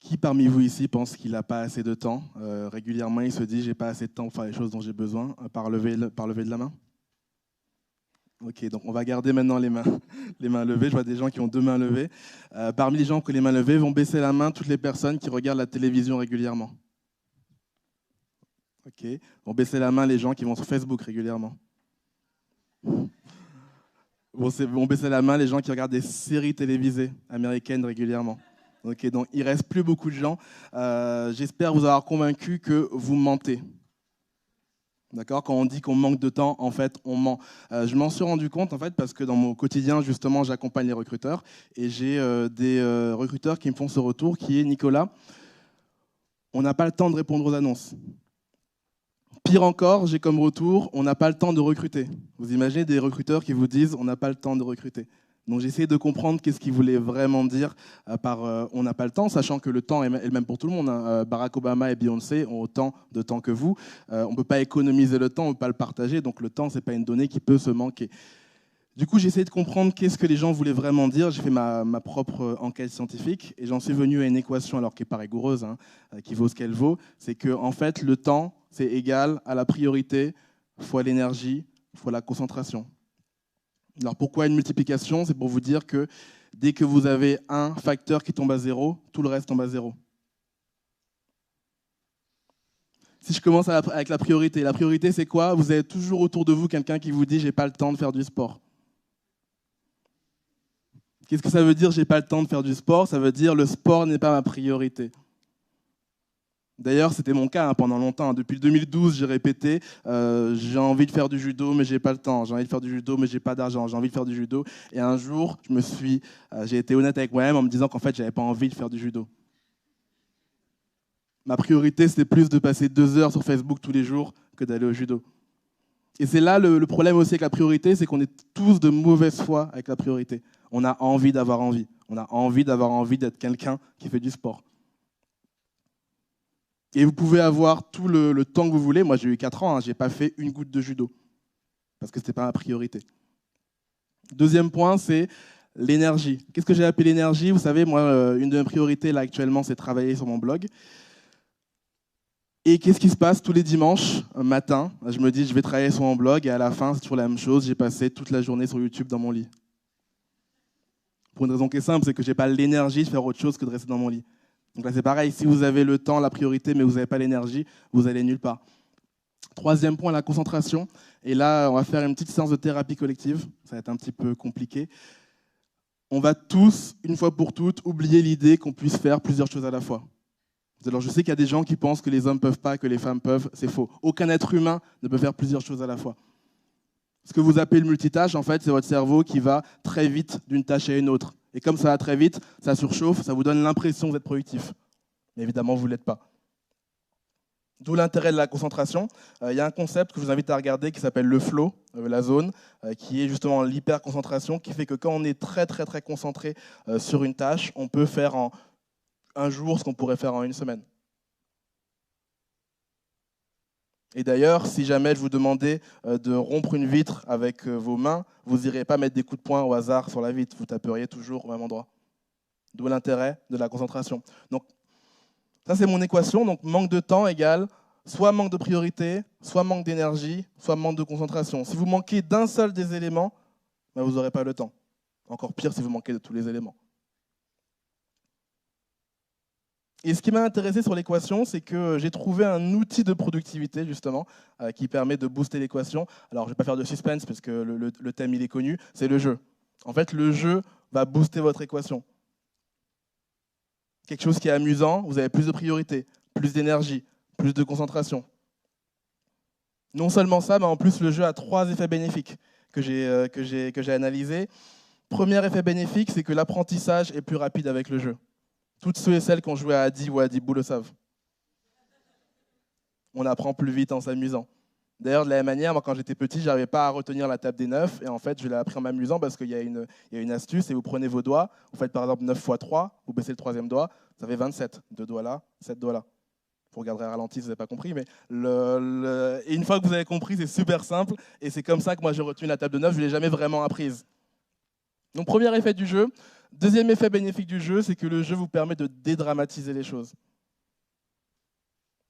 Qui parmi vous ici pense qu'il n'a pas assez de temps? Régulièrement, il se dit, j'ai pas assez de temps pour faire les choses dont j'ai besoin, par lever de la main. Ok, donc on va garder maintenant les mains, les mains levées. Je vois des gens qui ont deux mains levées. Parmi les gens qui ont les mains levées, vont baisser la main toutes les personnes qui regardent la télévision régulièrement. Ok, vont baisser la main les gens qui vont sur Facebook régulièrement. Vont baisser la main les gens qui regardent des séries télévisées américaines régulièrement. Ok, donc il reste plus beaucoup de gens. J'espère vous avoir convaincu que vous mentez. D'accord? Quand on dit qu'on manque de temps, en fait, on ment. Je m'en suis rendu compte, en fait, parce que dans mon quotidien, justement, j'accompagne les recruteurs et j'ai des recruteurs qui me font ce retour qui est: Nicolas, on n'a pas le temps de répondre aux annonces. Pire encore, j'ai comme retour, on n'a pas le temps de recruter. Vous imaginez des recruteurs qui vous disent on n'a pas le temps de recruter. Donc j'essaie de comprendre qu'est-ce qu'ils voulaient vraiment dire par on n'a pas le temps, sachant que le temps est le même pour tout le monde. Hein. Barack Obama et Beyoncé ont autant de temps que vous. On ne peut pas économiser le temps, on ne peut pas le partager, donc le temps, ce n'est pas une donnée qui peut se manquer. Du coup, j'ai essayé de comprendre qu'est-ce que les gens voulaient vraiment dire. J'ai fait ma propre enquête scientifique et j'en suis venu à une équation, alors qui n'est pas rigoureuse, hein, qui vaut ce qu'elle vaut. C'est que en fait, le temps, c'est égal à la priorité fois l'énergie fois la concentration. Alors pourquoi une multiplication? C'est pour vous dire que dès que vous avez un facteur qui tombe à zéro, tout le reste tombe à zéro. Si je commence avec la priorité c'est quoi? Vous avez toujours autour de vous quelqu'un qui vous dit « j'ai pas le temps de faire du sport ». Qu'est-ce que ça veut dire « j'ai pas le temps de faire du sport » ? Ça veut dire « le sport n'est pas ma priorité ». D'ailleurs, c'était mon cas pendant longtemps. Depuis 2012, j'ai répété j'ai envie de faire du judo, mais j'ai pas le temps. J'ai envie de faire du judo, mais j'ai pas d'argent. J'ai envie de faire du judo. Et un jour, j'ai été honnête avec moi-même en me disant qu'en fait, j'avais pas envie de faire du judo. Ma priorité, c'était plus de passer 2 heures sur Facebook tous les jours que d'aller au judo. Et c'est là le problème aussi avec la priorité, c'est qu'on est tous de mauvaise foi avec la priorité. On a envie d'avoir envie. On a envie d'avoir envie d'être quelqu'un qui fait du sport. Et vous pouvez avoir tout le temps que vous voulez. Moi, j'ai eu 4 ans, je n'ai pas fait une goutte de judo, parce que ce n'était pas ma priorité. Deuxième point, c'est l'énergie. Qu'est-ce que j'ai appelé l'énergie? Vous savez, moi, une de mes priorités, là, actuellement, c'est de travailler sur mon blog. Et qu'est-ce qui se passe tous les dimanches matin? Je me dis, je vais travailler sur mon blog, et à la fin, c'est toujours la même chose. J'ai passé toute la journée sur YouTube dans mon lit. Pour une raison qui est simple, c'est que je n'ai pas l'énergie de faire autre chose que de rester dans mon lit. Donc là, c'est pareil, si vous avez le temps, la priorité, mais vous n'avez pas l'énergie, vous allez nulle part. Troisième point, la concentration. Et là, on va faire une petite séance de thérapie collective. Ça va être un petit peu compliqué. On va tous, une fois pour toutes, oublier l'idée qu'on puisse faire plusieurs choses à la fois. Alors, je sais qu'il y a des gens qui pensent que les hommes ne peuvent pas, que les femmes peuvent. C'est faux. Aucun être humain ne peut faire plusieurs choses à la fois. Ce que vous appelez le multitâche, en fait, c'est votre cerveau qui va très vite d'une tâche à une autre. Et comme ça va très vite, ça surchauffe, ça vous donne l'impression d'être productif. Mais évidemment, vous ne l'êtes pas. D'où l'intérêt de la concentration. Il y a un concept que je vous invite à regarder qui s'appelle le flow, la zone, qui est justement l'hyperconcentration, qui fait que quand on est très très très concentré sur une tâche, on peut faire en un jour ce qu'on pourrait faire en une semaine. Et d'ailleurs, si jamais je vous demandais de rompre une vitre avec vos mains, vous n'irez pas mettre des coups de poing au hasard sur la vitre, vous taperiez toujours au même endroit. D'où l'intérêt de la concentration. Donc, ça c'est mon équation. Donc, manque de temps égale soit manque de priorité, soit manque d'énergie, soit manque de concentration. Si vous manquez d'un seul des éléments, ben vous n'aurez pas le temps. Encore pire si vous manquez de tous les éléments. Et ce qui m'a intéressé sur l'équation, c'est que j'ai trouvé un outil de productivité, justement, qui permet de booster l'équation. Alors, je ne vais pas faire de suspense, parce que le thème, il est connu, c'est le jeu. En fait, le jeu va booster votre équation. Quelque chose qui est amusant, vous avez plus de priorité, plus d'énergie, plus de concentration. Non seulement ça, mais en plus, le jeu a 3 effets bénéfiques que j'ai analysés. Premier effet bénéfique, c'est que l'apprentissage est plus rapide avec le jeu. Toutes ceux et celles qui ont joué à Adi ou à Adibou le savent. On apprend plus vite en s'amusant. D'ailleurs, de la même manière, moi, quand j'étais petit, je n'arrivais pas à retenir la table des 9. Et en fait, je l'ai appris en m'amusant parce qu'il y a une astuce. Et vous prenez vos doigts, vous faites par exemple 9 x 3, vous baissez le 3e doigt, ça fait 27. 2 doigts là, 7 doigts là. Vous regarderez à ralenti si vous n'avez pas compris. Mais et une fois que vous avez compris, c'est super simple. Et c'est comme ça que moi, j'ai retenu la table de 9. Je ne l'ai jamais vraiment apprise. Donc, premier effet du jeu, Deuxième effet bénéfique du jeu, c'est que le jeu vous permet de dédramatiser les choses.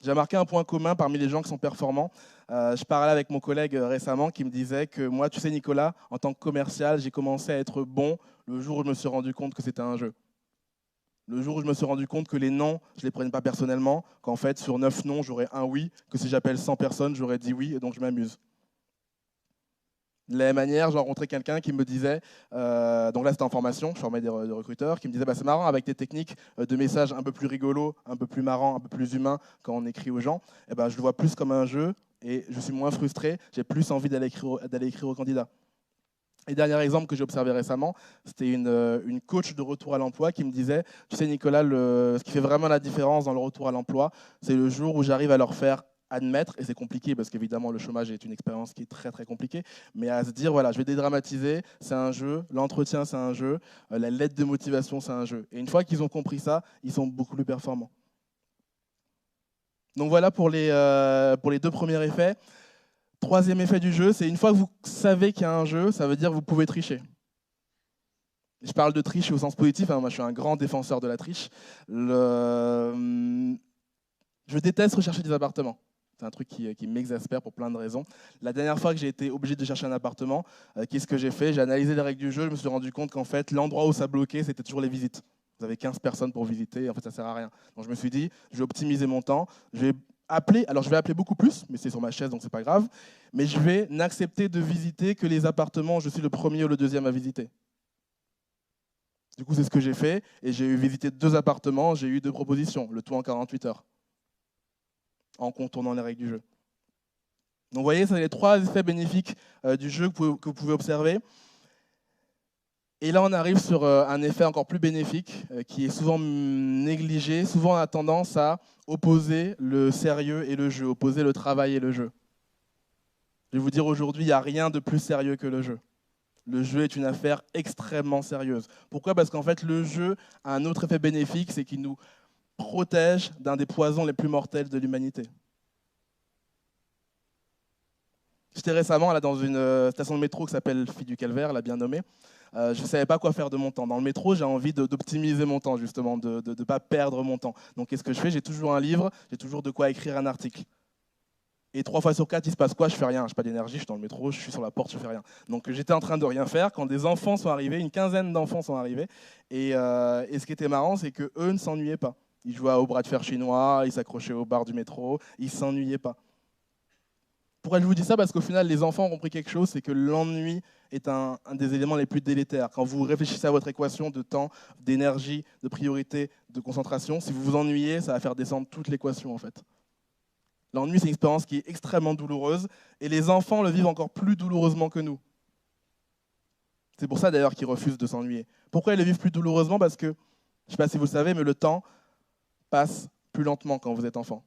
J'ai remarqué un point commun parmi les gens qui sont performants. Je parlais avec mon collègue récemment qui me disait que moi, tu sais Nicolas, en tant que commercial, j'ai commencé à être bon le jour où je me suis rendu compte que c'était un jeu. Le jour où je me suis rendu compte que les non, je ne les prenais pas personnellement, qu'en fait, sur 9 non, j'aurais un oui, que si j'appelle 100 personnes, j'aurais dit oui, et donc je m'amuse. De la même manière, j'ai rencontré quelqu'un qui me disait, donc là c'était en formation, je formais des recruteurs, qui me disait c'est marrant avec tes techniques de messages un peu plus rigolos, un peu plus marrants, un peu plus humains quand on écrit aux gens, je le vois plus comme un jeu et je suis moins frustré, j'ai plus envie d'aller écrire aux candidats. Et dernier exemple que j'ai observé récemment, c'était une coach de retour à l'emploi qui me disait, tu sais Nicolas, ce qui fait vraiment la différence dans le retour à l'emploi, c'est le jour où j'arrive à leur faire admettre, et c'est compliqué parce qu'évidemment le chômage est une expérience qui est très très compliquée, mais à se dire voilà, je vais dédramatiser, c'est un jeu, l'entretien c'est un jeu, la lettre de motivation c'est un jeu. Et une fois qu'ils ont compris ça, ils sont beaucoup plus performants. Donc voilà pour les 2 premiers effets. Troisième effet du jeu, c'est une fois que vous savez qu'il y a un jeu, ça veut dire que vous pouvez tricher. Je parle de triche au sens positif, moi je suis un grand défenseur de la triche. Je déteste rechercher des appartements. C'est un truc qui m'exaspère pour plein de raisons. La dernière fois que j'ai été obligé de chercher un appartement, qu'est-ce que j'ai fait? J'ai analysé les règles du jeu, je me suis rendu compte qu'en fait, l'endroit où ça bloquait, c'était toujours les visites. Vous avez 15 personnes pour visiter, et en fait, ça ne sert à rien. Donc je me suis dit, je vais optimiser mon temps, je vais appeler beaucoup plus, mais c'est sur ma chaise, donc c'est pas grave, mais je vais n'accepter de visiter que les appartements où je suis le premier ou le deuxième à visiter. Du coup, c'est ce que j'ai fait, et j'ai visité 2 appartements, j'ai eu 2 propositions, le tout en 48 heures, en contournant les règles du jeu. Donc vous voyez, c'est les 3 effets bénéfiques du jeu que vous pouvez observer. Et là, on arrive sur un effet encore plus bénéfique, qui est souvent négligé. Souvent, on a tendance à opposer le sérieux et le jeu, opposer le travail et le jeu. Je vais vous dire aujourd'hui, il n'y a rien de plus sérieux que le jeu. Le jeu est une affaire extrêmement sérieuse. Pourquoi? Parce qu'en fait, le jeu a un autre effet bénéfique, c'est qu'il nous protège d'un des poisons les plus mortels de l'humanité. J'étais récemment là, dans une station de métro qui s'appelle Fille du Calvaire, la bien nommée. Je ne savais pas quoi faire de mon temps. Dans le métro, j'ai envie d'optimiser mon temps, justement, de ne pas perdre mon temps. Donc, qu'est-ce que je fais? J'ai toujours un livre, j'ai toujours de quoi écrire un article. Et 3 fois sur 4, il se passe quoi? Je fais rien. Je n'ai pas d'énergie, je suis dans le métro, je suis sur la porte, je fais rien. Donc, j'étais en train de rien faire quand des enfants sont arrivés, une quinzaine d'enfants sont arrivés. Et ce qui était marrant, c'est qu'eux ne s'ennuyaient pas. Ils jouaient au bras de fer chinois, ils s'accrochaient au bar du métro, ils ne s'ennuyaient pas. Pourquoi je vous dis ça? Parce qu'au final, les enfants ont compris quelque chose, c'est que l'ennui est un des éléments les plus délétères. Quand vous réfléchissez à votre équation de temps, d'énergie, de priorité, de concentration, si vous vous ennuyez, ça va faire descendre toute l'équation en fait. L'ennui, c'est une expérience qui est extrêmement douloureuse, et les enfants le vivent encore plus douloureusement que nous. C'est pour ça d'ailleurs qu'ils refusent de s'ennuyer. Pourquoi ils le vivent plus douloureusement? Parce que, je ne sais pas si vous le savez, mais le temps passe plus lentement quand vous êtes enfant.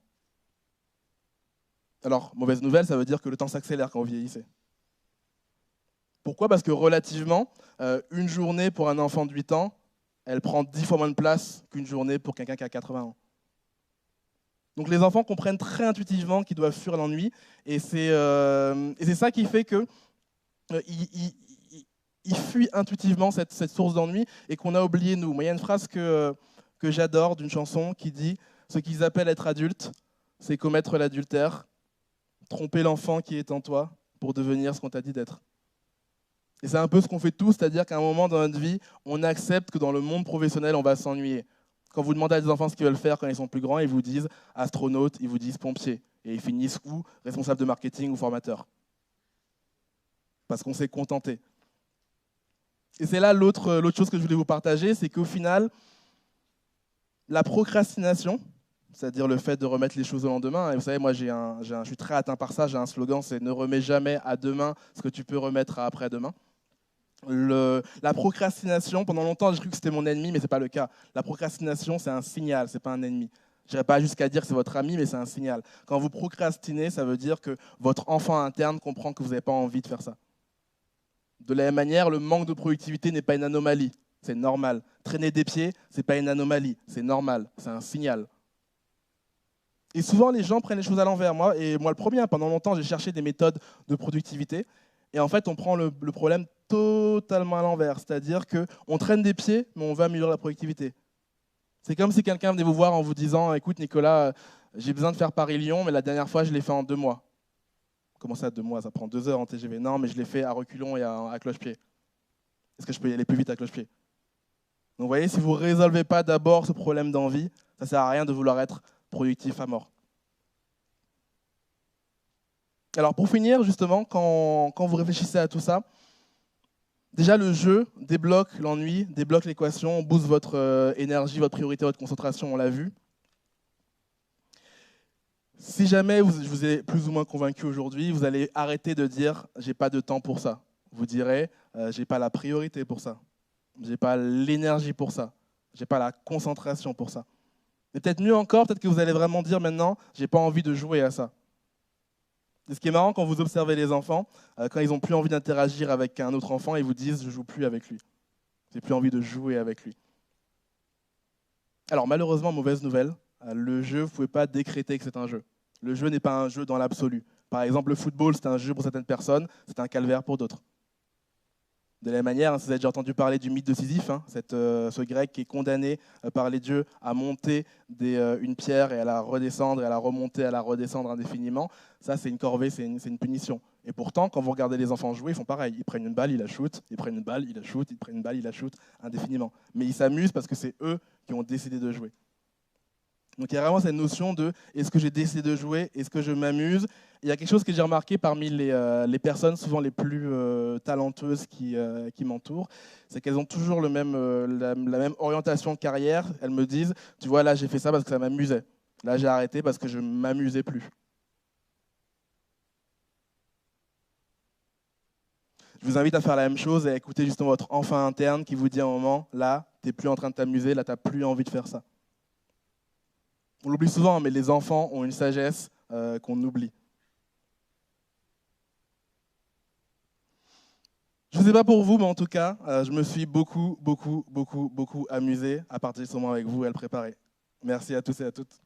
Alors, mauvaise nouvelle, ça veut dire que le temps s'accélère quand vous vieillissez. Pourquoi? Parce que relativement, une journée pour un enfant de 8 ans, elle prend 10 fois moins de place qu'une journée pour quelqu'un qui a 80 ans. Donc les enfants comprennent très intuitivement qu'ils doivent fuir l'ennui, et c'est ça qui fait qu'ils fuient intuitivement cette source d'ennui, et qu'on a oublié nous. Moi, il y a une phrase que j'adore d'une chanson qui dit « Ce qu'ils appellent être adulte, c'est commettre l'adultère, tromper l'enfant qui est en toi pour devenir ce qu'on t'a dit d'être. » Et c'est un peu ce qu'on fait tous, c'est-à-dire qu'à un moment dans notre vie, on accepte que dans le monde professionnel, on va s'ennuyer. Quand vous demandez à des enfants ce qu'ils veulent faire quand ils sont plus grands, ils vous disent astronaute, ils vous disent pompier. Et ils finissent où? Responsable de marketing ou formateur. Parce qu'on s'est contenté. Et c'est là l'autre chose que je voulais vous partager, c'est qu'au final, la procrastination, c'est-à-dire le fait de remettre les choses au lendemain. Et vous savez, moi, je suis très atteint par ça. J'ai un slogan, c'est « Ne remets jamais à demain ce que tu peux remettre à après-demain ». La procrastination, pendant longtemps, j'ai cru que c'était mon ennemi, mais ce n'est pas le cas. La procrastination, c'est un signal, ce n'est pas un ennemi. Je n'irai pas jusqu'à dire que c'est votre ami, mais c'est un signal. Quand vous procrastinez, ça veut dire que votre enfant interne comprend que vous n'avez pas envie de faire ça. De la même manière, le manque de productivité n'est pas une anomalie, c'est normal. Traîner des pieds, ce n'est pas une anomalie, c'est normal, c'est un signal. Et souvent, les gens prennent les choses à l'envers. Moi le premier, pendant longtemps, j'ai cherché des méthodes de productivité. Et en fait, on prend le problème totalement à l'envers. C'est-à-dire qu'on traîne des pieds, mais on va améliorer la productivité. C'est comme si quelqu'un venait vous voir en vous disant « Écoute Nicolas, j'ai besoin de faire Paris-Lyon, mais la dernière fois, je l'ai fait en 2 mois. » Comment ça, 2 mois? Ça prend 2 heures en TGV. Non, mais je l'ai fait à reculons et à cloche-pied. Est-ce que je peux y aller plus vite à cloche-pied? Donc vous voyez, si vous ne résolvez pas d'abord ce problème d'envie, ça ne sert à rien de vouloir être productif à mort. Alors pour finir, justement, quand vous réfléchissez à tout ça, déjà le jeu débloque l'ennui, débloque l'équation, booste votre énergie, votre priorité, votre concentration, on l'a vu. Si jamais je vous ai plus ou moins convaincu aujourd'hui, vous allez arrêter de dire « j'ai pas de temps pour ça ». Vous direz « j'ai pas la priorité pour ça, j'ai pas l'énergie pour ça, j'ai pas la concentration pour ça ». Mais peut-être mieux encore, peut-être que vous allez vraiment dire maintenant « j'ai pas envie de jouer à ça ». Et ce qui est marrant quand vous observez les enfants, quand ils n'ont plus envie d'interagir avec un autre enfant, ils vous disent « je joue plus avec lui, j'ai plus envie de jouer avec lui ». Alors malheureusement, mauvaise nouvelle, le jeu, vous ne pouvez pas décréter que c'est un jeu. Le jeu n'est pas un jeu dans l'absolu. Par exemple, le football, c'est un jeu pour certaines personnes, c'est un calvaire pour d'autres. De la même manière, vous avez déjà entendu parler du mythe de Sisyphe, ce grec qui est condamné par les dieux à monter une pierre et à la redescendre, et à la remonter, à la redescendre indéfiniment. Ça, c'est une corvée, c'est une punition. Et pourtant, quand vous regardez les enfants jouer, ils font pareil. Ils prennent une balle, ils la shootent, ils prennent une balle, ils la shootent, ils prennent une balle, ils la shootent indéfiniment. Mais ils s'amusent parce que c'est eux qui ont décidé de jouer. Donc il y a vraiment cette notion de est-ce que j'ai décidé de jouer, est-ce que je m'amuse. Il y a quelque chose que j'ai remarqué parmi les personnes souvent les plus talentueuses qui m'entourent, c'est qu'elles ont toujours la même orientation de carrière. Elles me disent, tu vois, là j'ai fait ça parce que ça m'amusait. Là j'ai arrêté parce que je ne m'amusais plus. Je vous invite à faire la même chose et à écouter justement votre enfant interne qui vous dit à un moment, là, tu n'es plus en train de t'amuser, là, tu n'as plus envie de faire ça. On l'oublie souvent, mais les enfants ont une sagesse qu'on oublie. Je ne sais pas pour vous, mais en tout cas, je me suis beaucoup amusé à partager ce moment avec vous et à le préparer. Merci à tous et à toutes.